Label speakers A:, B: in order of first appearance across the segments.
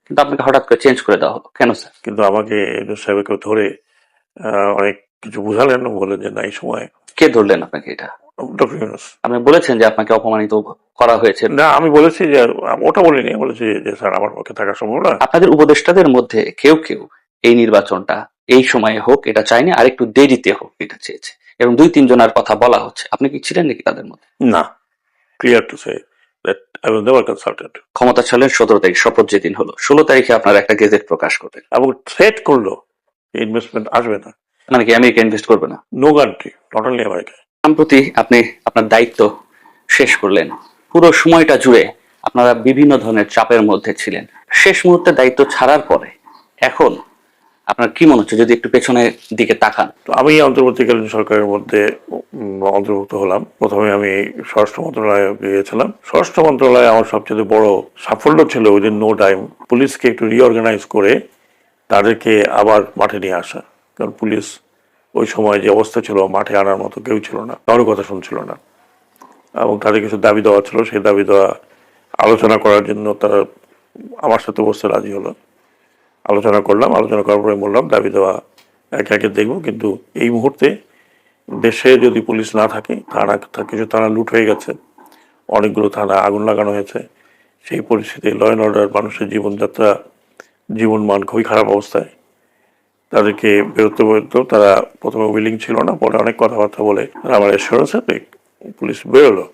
A: কিন্তু আপনাকে হঠাৎ করে চেঞ্জ করে দেওয়া হলো কেন স্যার?
B: কিন্তু আমাকে এডুস সাহেবকে ধরে অনেক কিছু বুঝালেন, বলে যে না এই সময়।
A: কে ধরলেন আপনাকে এটা?
B: ডক্টর ইউনুস।
A: আপনি বলেছেন যে আপনাকে অপমানিত করা হয়েছে।
B: না, আমি বলেছি যে ওটা বলিনি, বলেছি যে স্যার আমার পক্ষে থাকা সম্ভব না।
A: আপনাদের উপদেষ্টাদের মধ্যে কেউ কেউ এই নির্বাচনটা এই সময়ে হোক এটা চায়নি, আর একটু দেরিতে হোক এটা চেয়েছে, এবং 2-3 জনের কথা বলা হচ্ছে। আপনি কি ছিলেন নাকি তাদের মধ্যে?
B: না, clear to say that I was never consulted.
A: ক্ষমতা ছিলেন 17 তারিখ, শপথ যেদিন হলো 16 তারিখে আপনারা একটা গেজেট প্রকাশ করবেন,
B: এবং থ্রেট করলো ইনভেস্টমেন্ট আসবে না।
A: মানে কি আমেরিকা ইনভেস্ট করবে না?
B: No country, not only America.
A: সম্প্রতি আপনি আপনার দায়িত্ব শেষ করলেন, পুরো সময়টা জুড়ে আপনারা বিভিন্ন ধরনের চাপের মধ্যে ছিলেন। শেষ মুহূর্তে দায়িত্ব ছাড়ার পরে এখন আপনার কি মনে হচ্ছে যদি একটু পেছনের দিকে তাকান?
B: তো আমি অন্তর্বর্তীকালীন সরকারের মধ্যে অন্তর্ভুক্ত হলাম। প্রথমে আমি স্বরাষ্ট্র মন্ত্রণালয়ে গিয়েছিলাম। স্বরাষ্ট্র মন্ত্রণালয়ে আমার সবচেয়ে বড় সাফল্য ছিল উইদিন নো টাইম পুলিশকে একটু রিঅর্গানাইজ করে তাদেরকে আবার মাঠে নিয়ে আসা। কারণ পুলিশ ওই সময় যে অবস্থা ছিল, মাঠে আনার মতো কেউ ছিল না, কারোর কথা শুনছিল না। এবং তাদের কিছু দাবি দেওয়া ছিল, সেই দাবি দেওয়া আলোচনা করার জন্য তারা আমার সাথে বসতে রাজি হলো। আলোচনা করলাম, আলোচনা করার পরে বললাম দাবি দেওয়া একে একে দেখবো, কিন্তু এই মুহূর্তে দেশে যদি পুলিশ না থাকে, থানা কিছু থানা লুট হয়ে গেছে, অনেকগুলো থানা আগুন লাগানো হয়েছে। সেই পরিস্থিতি ল অ্যান্ড অর্ডার, মানুষের জীবনযাত্রা, জীবনমান খুবই খারাপ অবস্থায়। তাদেরকে বেরোতে বেরোতেও তারা প্রথমে উইলিং ছিল না, পরে অনেক কথাবার্তা বলে আমার এসিওরেন্সে পুলিশ বেরোলো।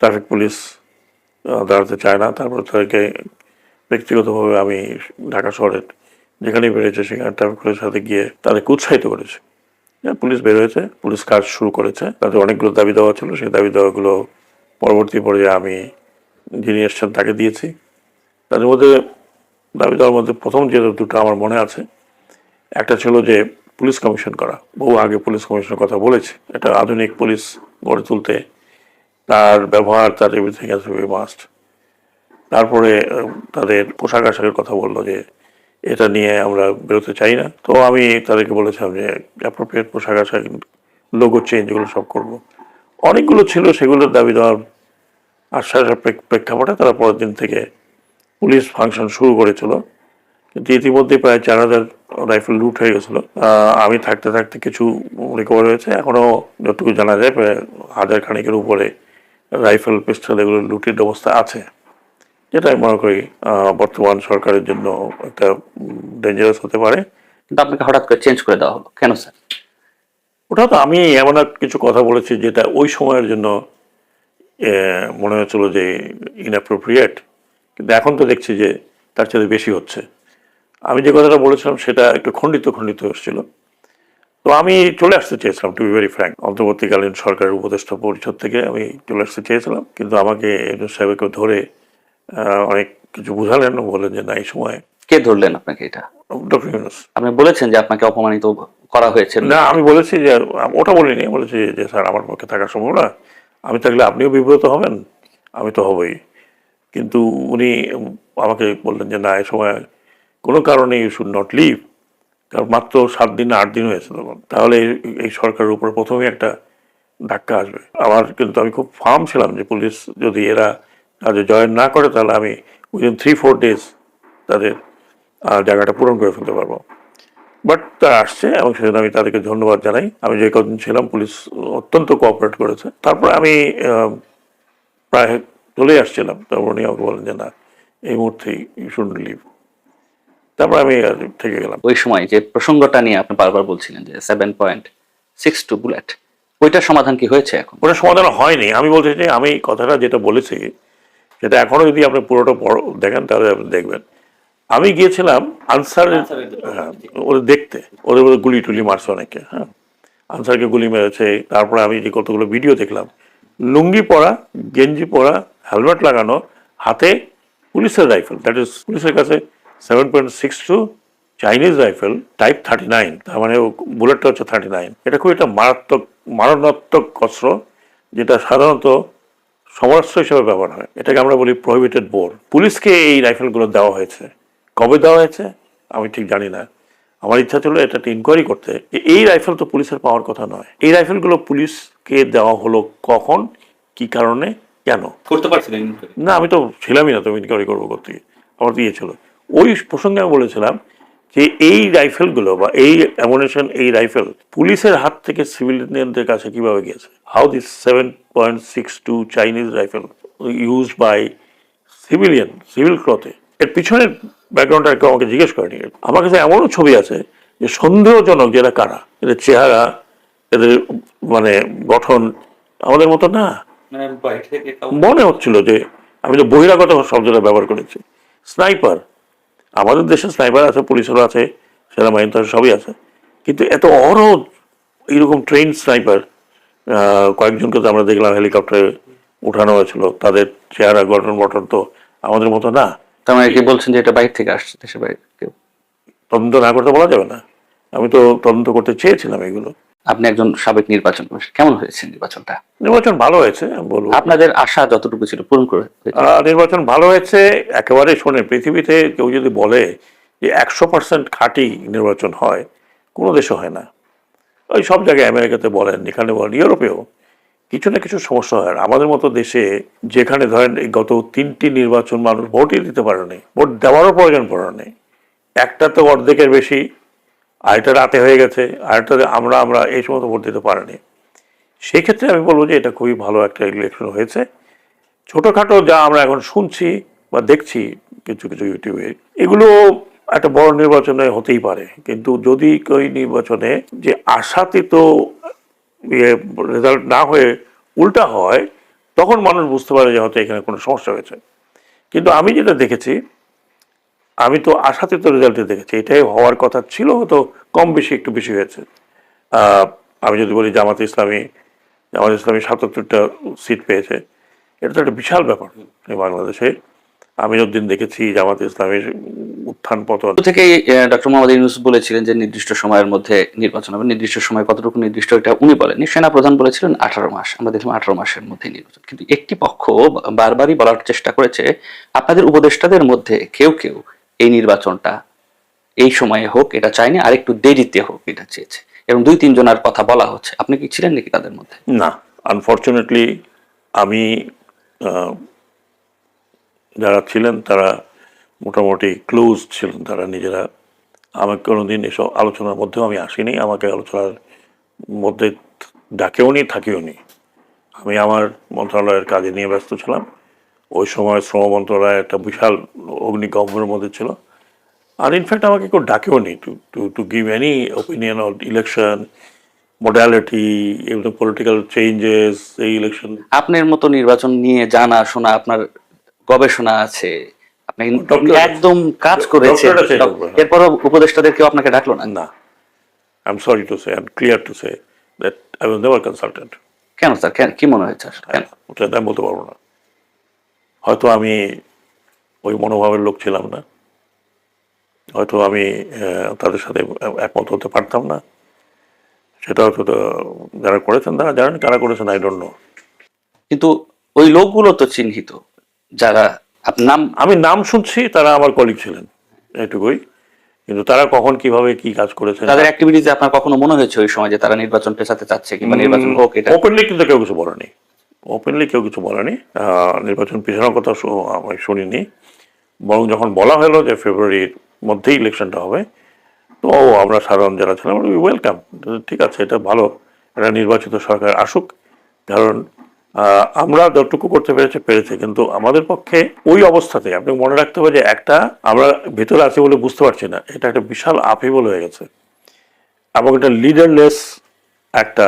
B: ট্রাফিক পুলিশ দাঁড়াতে চায় না। তারপর তাদেরকে ব্যক্তিগতভাবে আমি ঢাকা শহরের যেখানেই বেরিয়েছে সেখানে ট্রাফিক পুলিশের সাথে গিয়ে তাদেরকে উৎসাহিত করেছে। পুলিশ বের হয়েছে, পুলিশ কাজ শুরু করেছে। তাদের অনেকগুলো দাবি দেওয়া ছিল, সেই দাবি দেওয়াগুলো পরবর্তী পর্যায়ে আমি যিনি এসছেন তাকে দিয়েছি। তাদের মধ্যে দাবি দেওয়ার মধ্যে প্রথম যে দুটো আমার মনে আছে, একটা ছিল যে পুলিশ কমিশন করা। বহু আগে পুলিশ কমিশনের কথা বলেছে। একটা আধুনিক পুলিশ গড়ে তুলতে তার ব্যবহার, তার everything has to B must. তারপরে তাদের পোশাক আশাকের কথা বললো যে এটা নিয়ে আমরা বেরোতে চাই না। তো আমি তাদেরকে বলেছিলাম যে অ্যাপ্রোপ্রিয়েট পোশাক আশাক, লোগো চেঞ্জ, এগুলো সব করবো। অনেকগুলো ছিল, সেগুলোর দাবি দেওয়ার আশ্বাসের প্রেক্ষাপটে তারা পরের দিন থেকে পুলিশ ফাংশন শুরু করেছিল। কিন্তু ইতিমধ্যে প্রায় 4,000 রাইফেল লুট হয়ে গেছিল। আমি থাকতে থাকতে কিছু রিকভার হয়েছে। এখনো যতটুকু জানা যায় প্রায় 1000 খানিকের উপরে রাইফেল, পিস্তল এগুলো লুটের অবস্থা আছে, যেটা আমি মনে করি বর্তমান সরকারের জন্য একটা ডেঞ্জারাস হতে পারে।
A: কিন্তু আপনাকে হঠাৎ করে চেঞ্জ করে দেওয়া হলো কেন স্যার?
B: ওটা তো আমি এমন কিছু কথা বলেছি যেটা ওই সময়ের জন্য মনে হচ্ছিল যে ইনঅ্যাপ্রোপ্রিয়েট, কিন্তু এখন তো দেখছি যে তার চেয়ে বেশি হচ্ছে। আমি যে কথাটা বলেছিলাম সেটা একটু খণ্ডিত খণ্ডিত এসেছিল। তো আমি চলে আসতে চেয়েছিলাম, টু বি ভেরি ফ্র্যাঙ্ক, অন্তর্বর্তীকালীন সরকারের উপদেষ্টা পরিষদ থেকে আমি চলে আসতে চেয়েছিলাম, কিন্তু আমাকে এডুস সাহেবকে ধরে অনেক কিছু বুঝালেন, বললেন যে না এই সময়।
A: কে ধরলেন আপনাকে এটা?
B: ডক্টর ইউনুস।
A: আপনি বলেছেন যে আপনাকে অপমানিত করা হয়েছে।
B: না, আমি বলেছি যে ওটা বলিনি, বলেছি যে স্যার আমার পক্ষে থাকা সম্ভব না। আমি থাকলে আপনিও বিব্রত হবেন, আমি তো হবই। কিন্তু উনি আমাকে বললেন যে না এই সময় কোনো কারণে ইউ শুড নট লিভ। কারণ মাত্র 7 দিন 8 দিন হয়েছে তখন, তাহলে এই সরকারের উপর প্রথমেই একটা ধাক্কা আসবে। আমার কিন্তু আমি খুব ফার্ম ছিলাম যে পুলিশ যদি এরা কাজে জয়েন না করে তাহলে আমি উইদিন 3-4 ডেজ তাদের জায়গাটা পূরণ করে ফেলতে পারবো। বাট তারা আসছে এবং সেজন্য আমি তাদেরকে ধন্যবাদ জানাই। আমি যে কদিন ছিলাম পুলিশ অত্যন্ত কোঅপারেট করেছে। তারপর আমি প্রায় চলে আসছিলাম, তারপর উনি আমাকে বলেন যে না এই মুহূর্তেই ইউ শুড লিভ। তারপর আমি থেকে গেলাম।
A: ওই সময় যে প্রসঙ্গটা নিয়ে আপনি বারবার বলছিলেন যে 7.62 বুলেট, ওইটার সমাধান কি হয়েছে এখন?
B: ওটা সমাধান হয়নি। আমি বলতে চাই আমি কথাটা যেটা বলেছি সেটা এখনো যদি আপনি পুরোটা দেখেন তাহলে আপনি দেখবেন। আমি গিয়েছিলাম আনসারের, হ্যাঁ, ওদের দেখতে, ওদের গুলি টুলি মারছে অনেকে, হ্যাঁ, আনসারকে গুলি মেরেছে। তারপরে আমি যে কতগুলো ভিডিও দেখলাম, লুঙ্গি পরা, গেঞ্জি পরা, হেলমেট লাগানো, হাতে পুলিশের রাইফেল, দ্যাট ইজ পুলিশের কাছে 7.62 চাইনিজ রাইফেল টাইপ 39, তার মানে বুলেটটা হচ্ছে 39। এটা খুব একটা মারণাত্মক অস্ত্র, যেটা সাধারণত সমরাস্ত্র হিসেবে ব্যবহার হয়। এটাকে আমরা বলি প্রহিবিটেড বোর। পুলিশকে এই রাইফেলগুলো দেওয়া হয়েছে, কবে দেওয়া হয়েছে আমি ঠিক জানি না। আমার ইচ্ছা ছিল এটা একটা ইনকোয়ারি করতে, এই রাইফেল তো পুলিশের পাওয়ার কথা নয়। এই রাইফেলগুলো পুলিশকে দেওয়া হলো কখন, কি কারণে, কেন
A: করতে পারছিলেন?
B: না? আমি তো ছিলামই না, তো ইনকোয়ারি করবো করতে, আমার তো ইয়ে ছিল। ওই প্রসঙ্গে আমি বলেছিলাম যে এই রাইফেলগুলো বা এই অ্যামুনেশন, এই রাইফেল পুলিশের হাত থেকে সিভিলিয়ানদের কাছে কিভাবে গেছে? How this 7.62 Chinese rifle used by civil ক্লথে, এর পিছনের ব্যাকগ্রাউন্ডটা কেউ আমাকে জিজ্ঞেস করেনি। আমার কাছে এমনও ছবি আছে যে সন্দেহজনক যেটা কারা, এদের চেহারা, এদের মানে গঠন আমাদের মতো না। মনে হচ্ছিল যে, আমি তো বহিরাগত শব্দটা ব্যবহার করেছি, স্নাইপার। আমাদের দেশে স্নাইপার আছে, পুলিশেরও আছে, সেনাবাহিনী তো সবই আছে, কিন্তু এত অহরহ এইরকম ট্রেন স্নাইপার কয়েকজনকে তো আমরা দেখলাম হেলিকপ্টারে উঠানো হয়েছিল, তাদের চেহারা গঠন তো আমাদের মতো না।
A: তার মানে কি বলছেন যে এটা বাইরে থেকে আসছে, দেশের বাইরে কেউ?
B: তদন্ত না করতে বলা যাবে না, আমি তো তদন্ত করতে চেয়েছিলাম এগুলো।
A: আপনি একজন সাবেক নির্বাচন কমিশন, কেমন হয়েছে নির্বাচনটা?
B: নির্বাচন ভালো হয়েছে আমি বলবো।
A: আপনাদের আশা যতটুকু ছিল পূরণ করে হয়েছে?
B: নির্বাচন ভালো হয়েছে একেবারে। শোনে, পৃথিবীতে কেউ যদি বলে যে 100% খাঁটি নির্বাচন হয়, কোনো দেশে হয় না। ওই সব জায়গায়, আমেরিকাতে বলেন, এখানে বলেন, ইউরোপেও কিছু না কিছু সমস্যা হয়। আর আমাদের মতো দেশে যেখানে ধরেন এই গত 3টি নির্বাচন মানুষ ভোটই দিতে পারেনি, ভোট দেওয়ারও প্রয়োজন পড়েনি, একটা তো অর্ধেকের বেশি, আরেকটা রাতে হয়ে গেছে, আরেকটা আমরা এই সময় ভোট দিতে পারিনি। সেই ক্ষেত্রে আমি বলবো যে এটা খুবই ভালো একটা ইলেকশন হয়েছে। ছোটখাটো যা আমরা এখন শুনছি বা দেখছি কিছু কিছু ইউটিউবে, এগুলো একটা বড় নির্বাচনে হতেই পারে, কিন্তু যদি ওই নির্বাচনে যে আশাতীত রেজাল্ট না হয়ে উল্টা হয়, তখন মানুষ বুঝতে পারে যে হয়তো এখানে কোনো সমস্যা হয়েছে। কিন্তু আমি যেটা দেখেছি, আমি তো আশাতীত রেজাল্টে দেখেছি, এটাই হওয়ার কথা ছিল, হয়তো কম বেশি একটু বেশি হয়েছে। আমি যদি বলি জামাত ইসলামী 77টা সিট পেয়েছে, এটা তো একটা বিশাল ব্যাপার এই বাংলাদেশে। আমি যতদিন দেখেছি জামাত ইসলামের উত্থান পতন
A: থেকেই ডক্টর মোহাম্মদ ইউনূস বলেছিলেন যে নির্দিষ্ট সময়ের মধ্যে নির্বাচন হবে। নির্দিষ্ট সময় কতটুকু নির্দিষ্ট এটা উনি বলেননি, সেনা প্রধান বলেছিলেন 18 মাস। আমরা দেখলাম 18 মাসের মধ্যে নির্বাচন। কিন্তু একটি পক্ষ বারবারই বলার চেষ্টা করেছে, আপনাদের উপদেষ্টাদের মধ্যে কেউ কেউ এই নির্বাচনটা এই সময়ে হোক এটা চায়নি, আর একটু দেরিতে হোক এটা চেয়েছে, এবং 2-3 জনের কথা বলা হচ্ছে। আপনি কি ছিলেন নাকি তাদের মধ্যে?
B: না, আনফর্চুনেটলি আমি যারা ছিলেন তারা মোটামুটি ক্লোজ ছিলেন, তারা নিজেরা। আমাকে কোনোদিন এসব আলোচনার মধ্যেও আমি আসিনি, আমাকে আলোচনার মধ্যে ডাকেও নি, থাকিও নি। আমি আমার মন্ত্রণালয়ের কাজে নিয়ে ব্যস্ত ছিলাম। ওই সময় শ্রম মন্ত্রণালয় একটা বিশাল অগ্নিগর্ভের মধ্যে ছিল। আর ইনফ্যাক্ট আমাকে কেউ ডাকেও নি to give any opinion on election modality, political changes, এই ইলেকশন।
A: আপনার মতো নির্বাচন নিয়ে জানা শোনা, আপনার গবেষণা আছে, আপনি একদম কাজ করেছেন, এরপরও উপদেষ্টাদের কেউ আপনাকে ডাকলো না?
B: না, I am sorry to say, I am clear to say that I was never consultant.
A: কেন স্যার, কি মনে হয়েছে আসলে? কেন?
B: ওটা আমি বলতে পারবো না। হয়তো আমি ওই মনোভাবের লোক ছিলাম না, হয়তো আমি তাদের সাথে একমত হতে পারতাম না। সেটা হয়তো যারা করেছেন তারা জানেন, কারা করেছেন আই ডোন্ট নো।
A: কিন্তু ওই লোকগুলো তো চিহ্নিত, যারা নাম
B: আমি নাম শুনছি, তারা আমার কলিগ ছিলেন, এটুকুই। কিন্তু তারা কখন কিভাবে কি কাজ করেছেন,
A: তাদের অ্যাক্টিভিটিতে আপনার কখনো মনে হয়েছে ওই সময় যে তারা নির্বাচন পেছাতে চাচ্ছে কিংবা নির্বাচন হোক এটা?
B: ওপেনলি কিন্তু কেউ কিছু বলেনি, ওপেনলি কেউ কিছু বলেনি। নির্বাচন পিছানোর কথা আমি শুনিনি। বরং যখন বলা হলো যে ফেব্রুয়ারির মধ্যেই ইলেকশনটা হবে, তো আমরা সাধারণ যারা ছিলাম ওয়েলকাম, ঠিক আছে, এটা ভালো, একটা নির্বাচিত সরকার আসুক। কারণ আমরা যতটুকু করতে পেরেছে, কিন্তু আমাদের পক্ষে ওই অবস্থাতে আপনি মনে রাখতে হবে যে একটা আমরা ভেতরে আছি বলে বুঝতে পারছি না, এটা একটা বিশাল আপহেবল হয়ে গেছে, এবং এটা লিডারলেস একটা,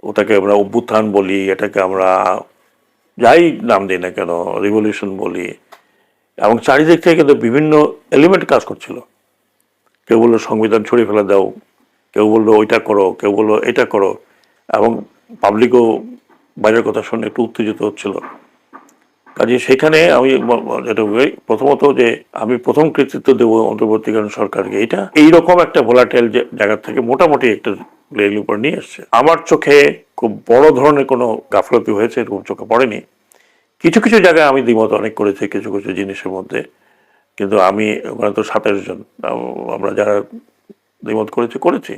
B: ওটাকে আমরা অভ্যুত্থান বলি, এটাকে আমরা যাই নাম দিই না কেন, রিভলিউশন বলি, এবং চারিদিক থেকে কিন্তু বিভিন্ন এলিমেন্ট কাজ করছিল। কেউ বললো সংবিধান ছড়িয়ে ফেলে দাও, কেউ বললো ওইটা করো, কেউ বললো এটা করো, এবং পাবলিকও বাইরের কথা শুনে একটু উত্তেজিত হচ্ছিল। কাজে সেখানে আমি যেটা প্রথমত যে আমি প্রথম কৃতিত্ব দেবো অন্তর্বর্তীকালীন সরকারকে, এটা এইরকম একটা ভোলাটাইল জায়গা থেকে মোটামুটি একটা লেভেলের উপর নিয়ে এসছে। আমার চোখে খুব বড় ধরনের কোনো গাফলতি হয়েছে এরকম চোখে পড়েনি। কিছু কিছু জায়গায় আমি দ্বিমত অনেক করেছি কিছু কিছু জিনিসের মধ্যে, কিন্তু আমি ওখানে তো 27 জন, আমরা যারা দ্বিমত করেছি,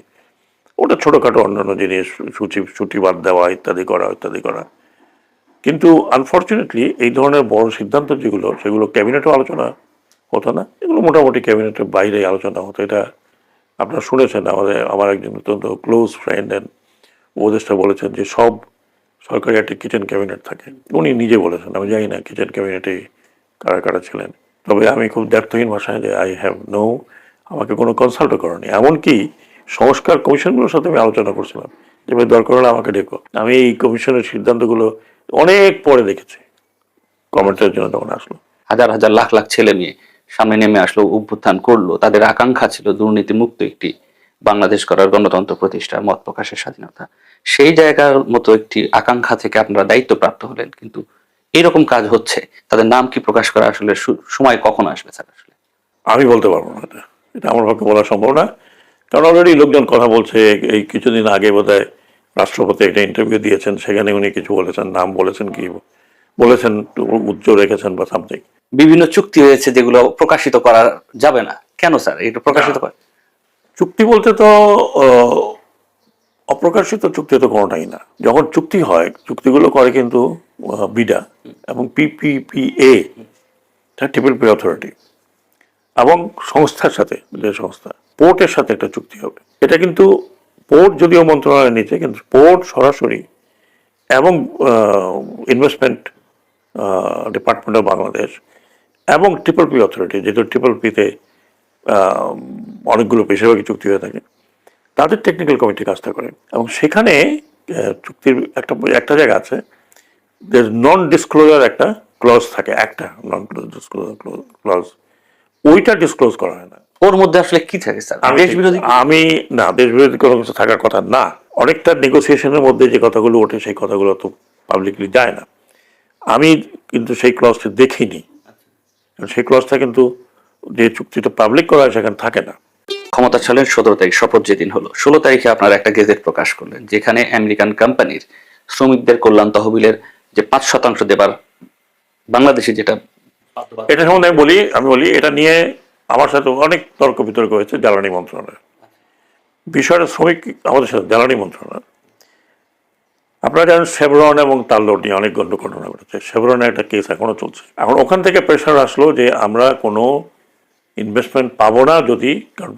B: ওটা ছোটোখাটো অন্যান্য জিনিস, ছুটি বাদ দেওয়া ইত্যাদি করা। কিন্তু আনফর্চুনেটলি এই ধরনের বড় সিদ্ধান্ত যেগুলো, সেগুলো ক্যাবিনেটও আলোচনা হতো না, এগুলো মোটামুটি ক্যাবিনেটের বাইরে আলোচনা হতো। এটা আপনারা শুনেছেন, আমার একজন অত্যন্ত ক্লোজ ফ্রেন্ড অ্যান্ড উপদেষ্টা বলেছেন যে সব সরকারি একটা কিচেন ক্যাবিনেট থাকে। উনি নিজে বলেছেন, আমি জানি না কিচেন ক্যাবিনেটে কারা কারা ছিলেন, তবে আমি খুব দ্ব্যর্থহীন ভাষায় যে আই হ্যাভ নো, আমাকে কোনো কনসাল্টও করেনি। এমনকি সংস্কার কমিশনগুলোর সাথে আমি আলোচনা করছিলাম যে ভাই দরকার হলে আমাকে ডেকো। আমি এই কমিশনের সিদ্ধান্তগুলো অনেক পরে দেখেছি, কমেন্টের জন্য তখন আসলো।
A: হাজার হাজার লাখ লাখ ছেলে মেয়ে সামনে নেমে আসলো, অভ্যুত্থান করলো, তাদের আকাঙ্ক্ষা ছিল দুর্নীতি মুক্ত একটি বাংলাদেশ করার, গণতন্ত্র প্রতিষ্ঠা, মত প্রকাশের স্বাধীনতা। সেই জায়গার মতো একটি আকাঙ্ক্ষা থেকে আপনারা দায়িত্বপ্রাপ্ত হলেন, কিন্তু এরকম কাজ হচ্ছে, তাদের নাম কি প্রকাশ করা আসলে সময় কখন আসবে স্যার? আসলে
B: আমি বলতে পারবো না, এটা এটা আমার পক্ষে বলা সম্ভব না, কারণ অলরেডি লোকজন কথা বলছে। এই কিছুদিন আগে বোধহয় রাষ্ট্রপতি একটা ইন্টারভিউ দিয়েছেন, সেখানে উনি কিছু বলেছেন, নাম বলেছেন, কি বলেছেন, উজ্জ্বল রেখেছেন বা সামথিং।
A: বিভিন্ন চুক্তি হয়েছে যেগুলো প্রকাশিত করা যাবে না, কেন স্যার এটা প্রকাশিত করে?
B: চুক্তি বলতে তো অপ্রকাশিত চুক্তি তো কোনোটাই না। যখন চুক্তি হয়, চুক্তিগুলো করে কিন্তু বিডা এবং পিপিপিএ, ট্রিপল পি অথরিটি, এবং সংস্থার সাথে, যে সংস্থা পোর্টের সাথে একটা চুক্তি হবে। এটা কিন্তু পোর্ট যদিও মন্ত্রণালয়ের নিচে, কিন্তু পোর্ট সরাসরি এবং ইনভেস্টমেন্ট ডিপার্টমেন্ট অফ বাংলাদেশ এবং ট্রিপল পি অথরিটি, যেহেতু ট্রিপল পিতে অনেকগুলো বেশিরভাগই চুক্তি হয়ে থাকে, তাদের টেকনিক্যাল কমিটি কাজটা করে। এবং সেখানে চুক্তির একটা একটা জায়গা আছে, নন ডিসক্লোজার একটা ক্লজ থাকে, একটা নন ডিসক্লোজার ক্লজ, ওইটা ডিসক্লোজ করা হয় না।
A: ওর মধ্যে আসলে কি থাকে স্যার? দেশ বিরোধী?
B: আমি না, দেশ বিরোধী কোনো কিছু থাকার কথা না। অনেকটা নেগোসিয়েশনের মধ্যে যে কথাগুলো ওঠে সেই কথাগুলো তো পাবলিকলি যায় না। আমি কিন্তু সেই ক্লজটা দেখিনি, সেই ক্লজটা কিন্তু যে চুক্তিটা পাবলিক করা হয় সেখানে থাকে না।
A: ক্ষমতা ছিলেন 17 তারিখ, শপথ যেদিন হলো 16 তারিখে আপনারা একটা গেজেট প্রকাশ করলেন, যেখানে আমেরিকান কোম্পানির শ্রমিকদের কল্যাণ তহবিলের যে 5% দেবার বাংলাদেশে যেটা,
B: এটা সম্বন্ধে আমি বলি এটা নিয়ে আমার সাথে অনেক তর্ক বিতর্ক হয়েছে জ্বালানি মন্ত্রণালয়। বিষয়টা শ্রমিক আমাদের সাথে জ্বালানি মন্ত্রণালয়। আপনারা জানেন শেভরন এবং তাল্লোর নিয়ে অনেক ঘটনা ঘটেছে। শেভরনের একটা কেস এখনো চলছে। এখন ওখান থেকে প্রেশার আসলো যে আমরা কোনো ইনভেস্টমেন্ট পাবো না যদি, কারণ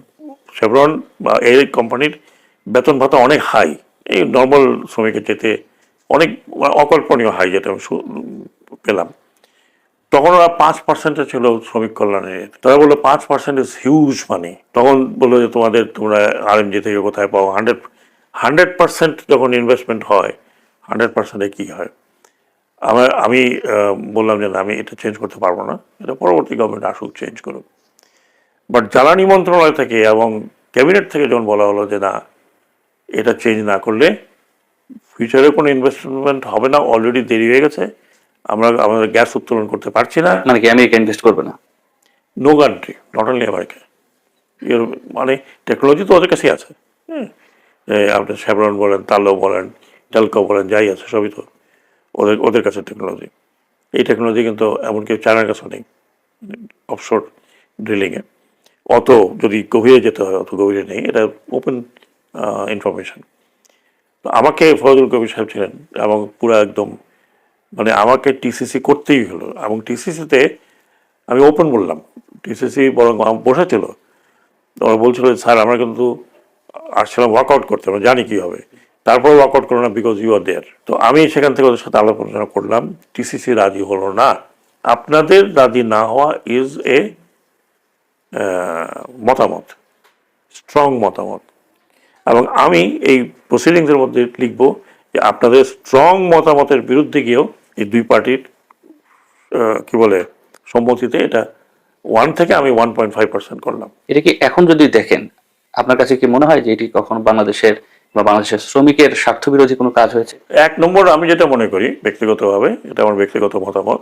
B: শেভরন বা এই কোম্পানির বেতন ভাতা অনেক হাই, এই নর্মাল শ্রমিকের যেতে অনেক অকল্পনীয় হাই, যেটা আমি পেলাম। তখন ওরা 5% ছিল শ্রমিক কল্যাণের। তারা বললো 5% ইজ হিউজ মানি। তখন বললো যে তোমরা RMG থেকে কোথায় পাও? 100% যখন ইনভেস্টমেন্ট হয়, 100%-এ কি হয়? আমি বললাম যে না, আমি এটা চেঞ্জ করতে পারবো না, এটা পরবর্তী গভর্নমেন্ট আসুক, চেঞ্জ করুক। বাট জ্বালানি মন্ত্রণালয় থেকে এবং ক্যাবিনেট থেকে যখন বলা হলো যে না, এটা চেঞ্জ না করলে ফিউচারে কোনো ইনভেস্টমেন্ট হবে না, অলরেডি দেরি হয়ে গেছে, আমরা আমাদের গ্যাস উত্তোলন করতে পারছি না।
A: মানে কি আমেরিকা ইনভেস্ট করবে না?
B: No country, not only America, মানে টেকনোলজি তো ওদের কাছেই আছে। হ্যাঁ, আপনি শেভরন বলেন, তাল্লো বলেন, টেলকো বলেন, যাই আছে সবই তো ওদের কাছে টেকনোলজি। এই টেকনোলজি কিন্তু এমনকি চায়নার কাছেও নেই, অফশোর ড্রিলিংয়ে। অত যদি গভীরে যেতে হয়, অত গভীরে নেই, এটা ওপেন ইনফরমেশন। তো আমাকে ফজলুল কবির সাহেব ছিলেন এবং পুরো একদম, মানে আমাকে টিসিসি করতেই হলো। এবং টিসিসিতে আমি ওপেন বললাম, টিসিসি বরং বসেছিল, ওরা বলছিল স্যার আমরা কিন্তু আসছিলাম ওয়ার্কআউট করতে, আমরা জানি কী হবে, তারপর ওয়ার্কআউট করো না বিকজ ইউ আর দেয়ার। তো আমি সেখান থেকে ওদের সাথে আলোচনা করলাম, টিসিসি রাজি হলো না। আপনাদের রাজি না হওয়া ইজ এ মতামত, স্ট্রং মতামত, এবং আমি এই প্রসিডিংসের মধ্যে লিখব যে আপনাদের স্ট্রং মতামতের বিরুদ্ধে গিয়েও এই দুই পার্টির কি বলে সম্মতিতে এটা 1 থেকে আমি 1.5% করলাম।
A: এটা কি এখন যদি দেখেন, আপনার কাছে কি মনে হয় যে এটি কখনো বাংলাদেশের বা বাংলাদেশের শ্রমিকের স্বার্থ বিরোধী কোনো কাজ হয়েছে?
B: 1 নম্বর, আমি যেটা মনে করি ব্যক্তিগতভাবে, এটা আমার ব্যক্তিগত মতামত,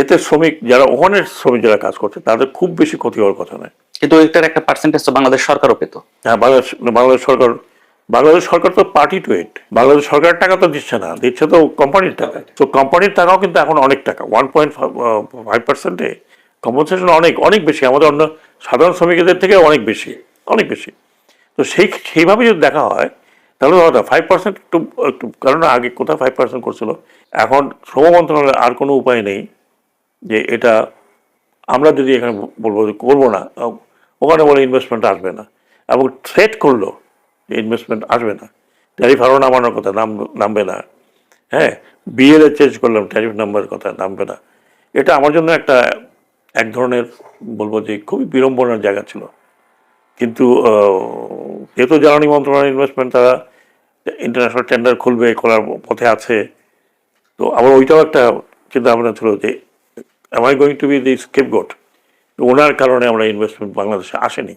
B: এতে শ্রমিক যারা ওখানের শ্রমিক যারা কাজ করছে তাদের খুব বেশি ক্ষতি হওয়ার কথা নয়।
A: কিন্তু এটার একটা পার্সেন্টেজ তো বাংলাদেশ সরকারও পেত।
B: হ্যাঁ, বাংলাদেশ সরকার তো পার্টি টু ইট। বাংলাদেশ সরকারের টাকা তো দিচ্ছে না, দিচ্ছে তো কোম্পানির টাকা। তো কোম্পানির টাকাও কিন্তু এখন অনেক টাকা, 1.5%-এ কম্পেনসেশন অনেক অনেক বেশি, আমাদের অন্য সাধারণ শ্রমিকদের থেকে অনেক বেশি, অনেক বেশি। তো সেইভাবে যদি দেখা হয় তাহলে হয়তো 5% একটু একটু, কারণ আগে কোথায় 5% করছিল, এখন শ্রম মন্ত্রণালয়ের আর কোনো উপায় নেই যে এটা আমরা যদি এখানে বলবো যে করবো না, ওখানে বলে ইনভেস্টমেন্ট আসবে না, এবং থ্রেট করলো যে ইনভেস্টমেন্ট আসবে না, ট্যারিফ আরও নামানোর কথা নামবে না, হ্যাঁ, বিএলএ চেঞ্জ করলাম, ট্যারিফ নাম্বারের কথা নামবে না। এটা আমার জন্য এক ধরনের বলবো যে খুবই বিড়ম্বনার জায়গা ছিল। কিন্তু যেহেতু জ্বালানি মন্ত্রণালয়ের ইনভেস্টমেন্ট, তারা ইন্টারন্যাশনাল টেন্ডার খুলবে, খোলার পথে আছে, তো আমার ওইটাও একটা চিন্তা ভাবনা ছিল যে am I going to be the scapegoat, ওনার কারণে আমরা ইনভেস্টমেন্ট বাংলাদেশে আসেনি,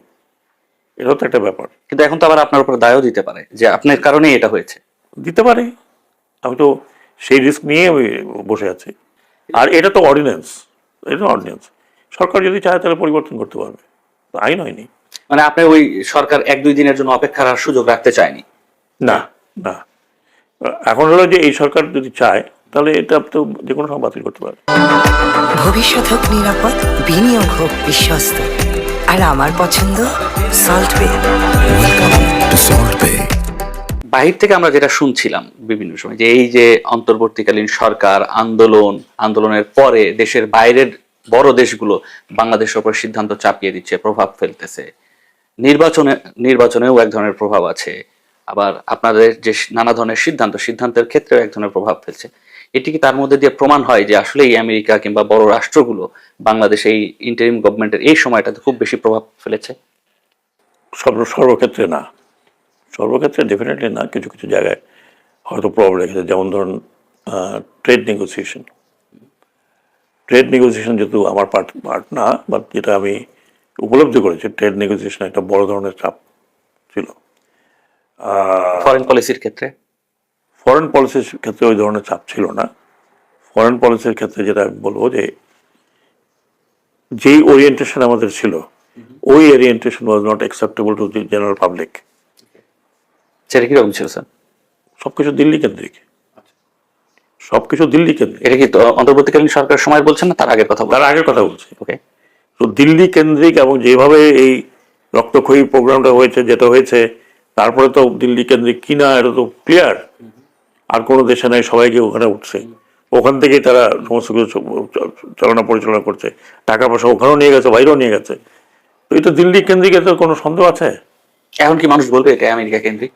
B: এটাও তো একটা ব্যাপার।
A: কিন্তু এখন তো আবার আপনার উপর দায়ও দিতে পারে যে আপনার কারণেই এটা হয়েছে।
B: দিতে পারে, আমি তো সেই রিস্ক নিয়ে আমি বসে আছি। আর এটা তো অর্ডিন্যান্স, এটা অর্ডিন্যান্স, সরকার যদি চায় তাহলে পরিবর্তন করতে পারবে, তো আইন হয়নি।
A: মানে আপনি ওই সরকার 1-2 দিনের জন্য অপেক্ষার সুযোগ রাখতে চায়নি?
B: না, না, এখন হলো যে এই সরকার যদি চায় তাহলে এটা তো যে কোনো সময় বাতিল করতে পারে।
C: ভবিষ্যৎ হোক নিরাপদ, বিনিয়োগ হোক বিশ্বস্ত, আর আমার পছন্দ সল্ট বে।
D: ওয়েলকাম টু সল্ট বে।
A: বাহির থেকে আমরা যেটা শুনছিলাম বিভিন্ন সময় যে এই যে অন্তর্বর্তীকালীন সরকার আন্দোলনের পরে দেশের বাইরের বড় দেশগুলো বাংলাদেশের উপর সিদ্ধান্ত চাপিয়ে দিচ্ছে, প্রভাব ফেলতেছে, নির্বাচনেও এক ধরনের প্রভাব আছে, আবার আপনাদের যে নানা ধরনের সিদ্ধান্তের ক্ষেত্রেও এক ধরনের প্রভাব ফেলছে। এটি কি তার মধ্যে দিয়ে প্রমাণ হয় যে আসলে এই আমেরিকা কিংবা বড় রাষ্ট্রগুলো বাংলাদেশ এই ইন্টারিম গভর্নমেন্টের এই সময়টাতে খুব বেশি প্রভাব ফেলেছে?
B: সর্বক্ষেত্রে না, সর্বক্ষেত্রে ডেফিনেটলি না, কিছু কিছু জায়গায় হয়তো প্রভাব রেখেছে। যেমন ধরুন ট্রেড নেগোসিয়েশন যেহেতু আমার পার্ট না, বাট যেটা আমি উপলব্ধি করেছি, ট্রেড নেগোসিয়েশন একটা বড় ধরনের চাপ ছিল।
A: ফরেন পলিসির ক্ষেত্রে?
B: ফরেন পলিসির ক্ষেত্রে ওই ধরনের চাপ ছিল না। ফরেন পলিসির ক্ষেত্রে যেটা আমি বলবো যে যেই ওরিয়েন্টেশন আমাদের ছিল, ওই orientation was not acceptable to the general public.
A: সেটা কিরকম ছিল স্যার?
B: সবকিছু দিল্লি কেন্দ্রিক, সবকিছু দিল্লি কেন্দ্রিক।
A: এটা কি তো অন্তর্বর্তীকালীন সরকার সময় বলছেন না তার আগের কথা?
B: তার আগের কথা বলছি।
A: ওকে।
B: তো দিল্লি কেন্দ্রিক, এবং যেভাবে এই রক্তক্ষয়ী প্রোগ্রামটা হয়েছে, যেটা হয়েছে, তারপরে তো দিল্লি কেন্দ্রিক কিনা এটা তো ক্লিয়ার। আর কোনো দেশে নাই, সবাইকে ওখানে উঠছে, ওখান থেকেই তারা সমস্ত কিছু পরিচালনা করছে, টাকা পয়সা ওখানেও নিয়ে গেছে, বাইরেও নিয়ে গেছে। তো এটা দিল্লি কেন্দ্রিক, এতে কোনো সন্দেহ আছে?
A: এখন কি মানুষ বলবে এটা আমেরিকা কেন্দ্রিক?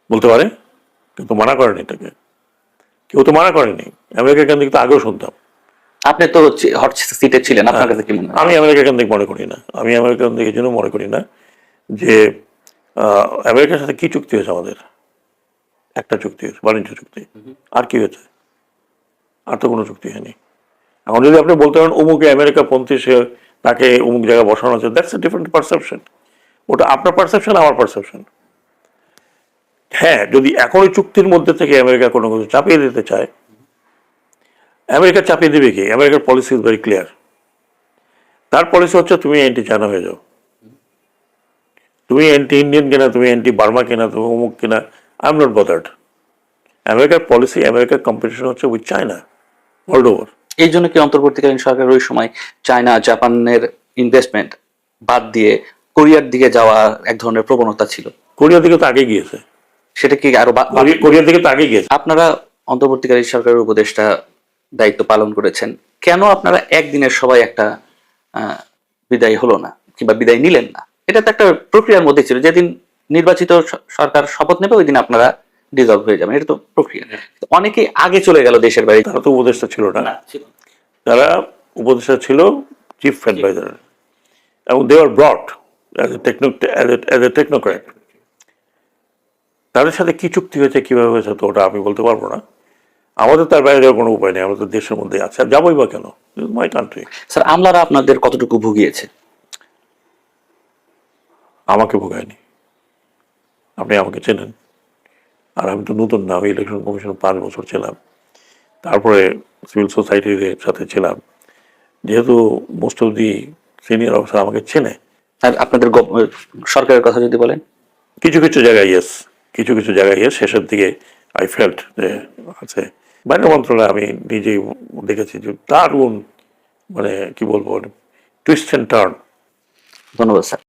B: বলতে পারে, কিন্তু মানা করেনি এটাকে, কেউ তো মানা করেনি। আমেরিকা কেন্দ্রিক তো আগেও শুনতাম।
A: আপনি তো হট সিটে ছিলেন, আপনার কাছে কি মনে হয়?
B: আমি আমেরিকা কেন্দ্রিক মনে করি না। আমি আমেরিকা কেন্দ্রিক এই জন্য মনে করি না যে আমেরিকার সাথে কি চুক্তি হয়েছে আমাদের? একটা চুক্তি হয়েছে, বাণিজ্য চুক্তি। আর কি হয়েছে? আর তো কোনো চুক্তি হয়নি। এখন যদি আপনি বলতে পারেন অমুকে আমেরিকা পন্থী, সে তাকে অমুক জায়গায় বসানো আছে, দ্যাটস এ ডিফারেন্ট পারসেপশন। ওটা আপনার পারসেপশন, আমার পারসেপশন। হ্যাঁ, যদি এখন ওই চুক্তির মধ্যে থেকে আমেরিকা কোনো কিছু চাপিয়ে দিতে চায়, আমেরিকা চাপিয়ে দেবে কি? আমেরিকার পলিসি ইজ ভেরি ক্লিয়ার। তার পলিসি হচ্ছে তুমি অ্যান্টি চায়না হয়ে যাও, তুমি অ্যান্টি ইন্ডিয়ান কিনা, তুমি অ্যান্টি বার্মা কিনা, তুমি অমুক কিনা, আই এম নট বদার্ড। আমেরিকার পলিসি, আমেরিকার কম্পিটিশন হচ্ছে উইথ চায়না ওয়ার্ল্ড ওভার।
A: এই জন্য কি অন্তর্বর্তীকালীন সরকার ওই সময় চায়না, জাপানের ইনভেস্টমেন্ট বাদ দিয়ে কোরিয়ার দিকে যাওয়া এক ধরনের প্রবণতা ছিল?
B: কোরিয়ার দিকে তো আগে গিয়েছে,
A: সেটা কি আরো
B: কোরিয়ার দিকে তো আগে গিয়েছে।
A: আপনারা অন্তর্বর্তীকালীন সরকারের উপদেষ্টা দায়িত্ব পালন করেছেন, কেন আপনারা একদিনের সবাই একটা বিদায় হলো না কিংবা বিদায় নিলেন না? এটা তো একটা প্রক্রিয়ার মধ্যে ছিল, যেদিন নির্বাচিত সরকার শপথ নেবে ওই দিন আপনারা ডিজলভ হয়ে যাবেন, এটা তো প্রক্রিয়া। অনেকেই আগে চলে গেল দেশের বাইরে।
B: তারা তো উপদেষ্টা ছিল না, তারা উপদেষ্টা ছিল চিফ অ্যাডভাইজার, এবং দে আর ব্রট অ্যাজ এ টেকনোক্র্যাট। তাদের সাথে কি চুক্তি হয়েছে, কিভাবে হয়েছে, তো ওটা আমি বলতে পারবো না। আমাদের তার বাইরে যাওয়ার কোনো উপায় নেই, আমাদের দেশের মধ্যে আছে, আর যাবোই বা কেন? My country.
A: স্যার, আমলারা আপনাদের কতটুকু ভুগিয়েছে?
B: আমাকে ভোগায়নি। আপনি আমাকে চেনেন, আর আমি তো নতুন না, আমি ইলেকশন কমিশন 5 বছর ছিলাম, তারপরে সিভিল সোসাইটির সাথে ছিলাম। যেহেতু most of the senior officer আমাকে চেনে।
A: আর আপনাদের সরকারের কথা যদি বলেন?
B: কিছু কিছু জায়গায় ইয়েস, কিছু কিছু জায়গায় ইয়েস। শেষের দিকে আই ফেল্ট যে আছে। বাইরের মন্ত্রণালয়ে আমি নিজেই দেখেছি যে দারুণ, মানে কি বলবো, টুইস্ট অ্যান্ড টার্ন।
A: ধন্যবাদ স্যার।